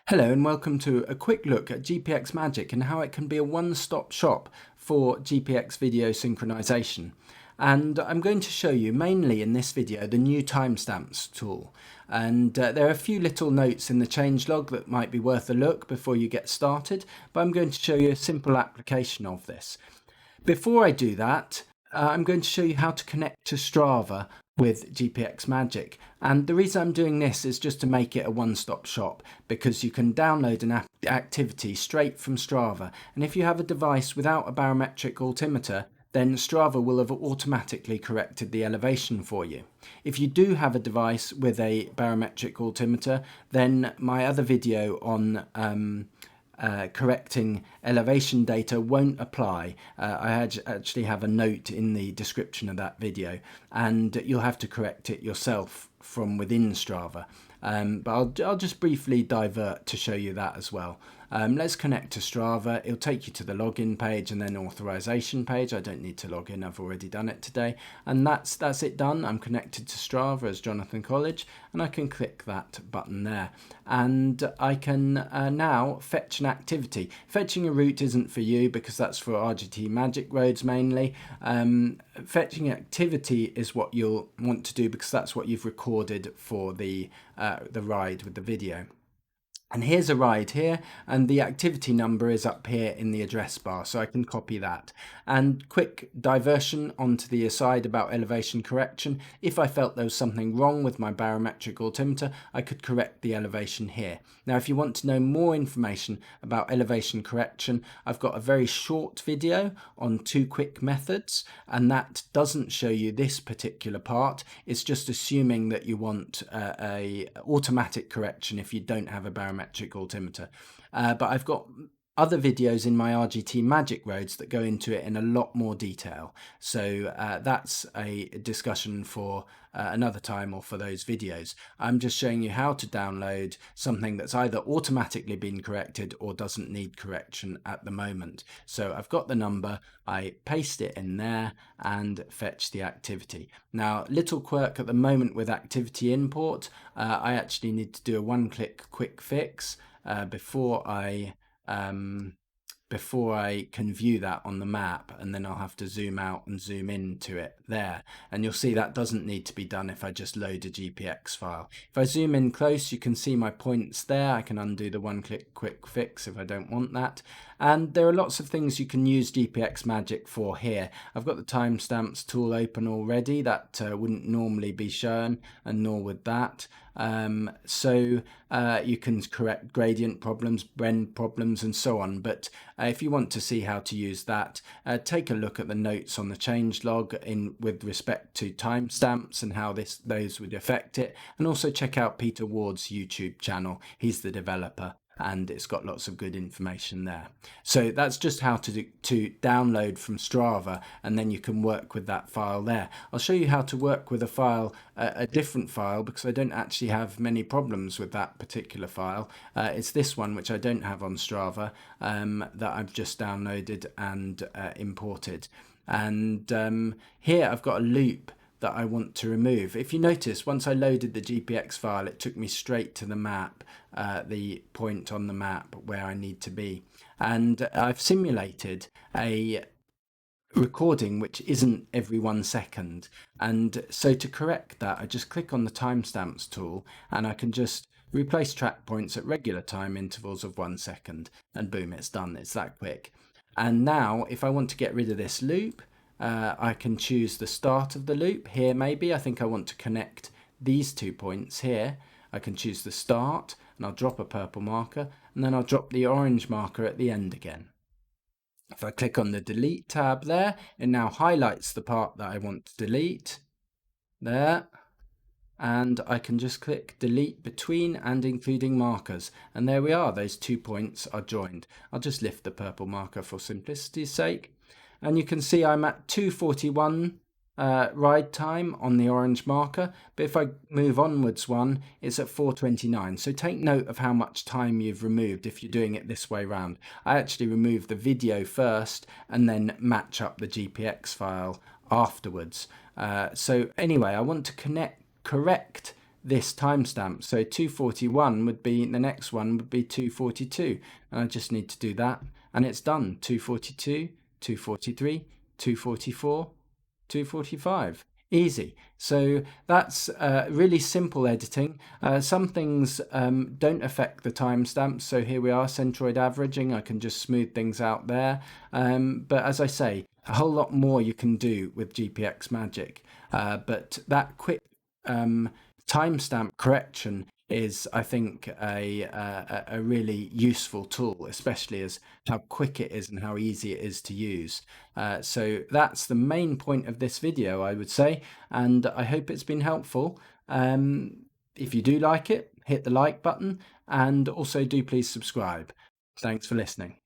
Hello and welcome to a quick look at GPX Magic and how it can be a one-stop shop for GPX video synchronization. And I'm going to show you mainly in this video the new timestamps tool. And there are a few little notes in the changelog that might be worth a look before you get started, but I'm going to show you a simple application of this. Before I do that, I'm going to show you how to connect to Strava with GPX Magic, and the reason I'm doing this is just to make it a one-stop shop, because you can download an activity straight from Strava, and if you have a device without a barometric altimeter, then Strava will have automatically corrected the elevation for you. If you do have a device with a barometric altimeter, then my other video on correcting elevation data won't apply. I actually have a note in the description of that video, and you'll have to correct it yourself from within Strava. But I'll just briefly divert to show you that as well. Let's connect to Strava. It'll take you to the login page and then authorization page. I don't need to log in, I've already done it today. And that's it done. I'm connected to Strava as Jonathan College, and I can click that button there. And I can now fetch an activity. Fetching a route isn't for you because that's for RGT Magic roads mainly. Fetching activity is what you'll want to do because that's what you've recorded for the ride with the video. And here's a ride here, and the activity number is up here in the address bar, so I can copy that. And quick diversion onto the aside about elevation correction. If I felt there was something wrong with my barometric altimeter, I could correct the elevation here. Now, if you want to know more information about elevation correction, I've got a very short video on 2 quick methods, and that doesn't show you this particular part. It's just assuming that you want a automatic correction if you don't have a barometric altimeter. But I've got other videos in my RGT Magic roads that go into it in a lot more detail. So that's a discussion for another time or for those videos. I'm just showing you how to download something that's either automatically been corrected or doesn't need correction at the moment. So I've got the number, I paste it in there and fetch the activity. Now, little quirk at the moment with activity import, I actually need to do a one-click quick fix before I can view that on the map, and then I'll have to zoom out and zoom into it there. And you'll see that doesn't need to be done if I just load a GPX file. If I zoom in close, you can see my points there. I can undo the one-click quick fix if I don't want that. And there are lots of things you can use GPX Magic for here. I've got the timestamps tool open already. That wouldn't normally be shown, and nor would that. So you can correct gradient problems, blend problems, and so on. But if you want to see how to use that, take a look at the notes on the changelog with respect to timestamps and how those would affect it. And also check out Peter Ward's YouTube channel. He's the developer, and it's got lots of good information there. So that's just how to download from Strava, and then you can work with that file there. I'll show you how to work with a file, a different file, because I don't actually have many problems with that particular file. It's this one, which I don't have on Strava, that I've just downloaded and imported. And here I've got a loop that I want to remove. If you notice, once I loaded the GPX file, it took me straight to the map, the point on the map where I need to be. And I've simulated a recording which isn't every 1 second. And so to correct that, I just click on the timestamps tool, and I can just replace track points at regular time intervals of 1 second, and boom, it's done. It's that quick. And now if I want to get rid of this loop, I can choose the start of the loop here. Maybe I think I want to connect these 2 points here. I can choose the start, and I'll drop a purple marker, and then I'll drop the orange marker at the end again. If I click on the delete tab there, it now highlights the part that I want to delete there, and I can just click delete between and including markers, and there we are, those 2 points are joined. I'll just lift the purple marker for simplicity's sake. And you can see I'm at 2:41 ride time on the orange marker, but if I move onwards one, it's at 4:29. So take note of how much time you've removed if you're doing it this way round. I actually remove the video first and then match up the GPX file afterwards. So anyway, I want to correct this timestamp. So 241 would be, the next one would be 242. And I just need to do that and it's done. 242, 243, 244, 245. Easy. So that's really simple editing. Some things don't affect the timestamps. So here we are, centroid averaging. I can just smooth things out there. But as I say, a whole lot more you can do with GPX Magic. But that quick timestamp correction is, I think, a really useful tool, especially as how quick it is and how easy it is to use. So that's the main point of this video, I would say, and I hope it's been helpful. If you do like it, hit the like button and also do please subscribe. Thanks for listening.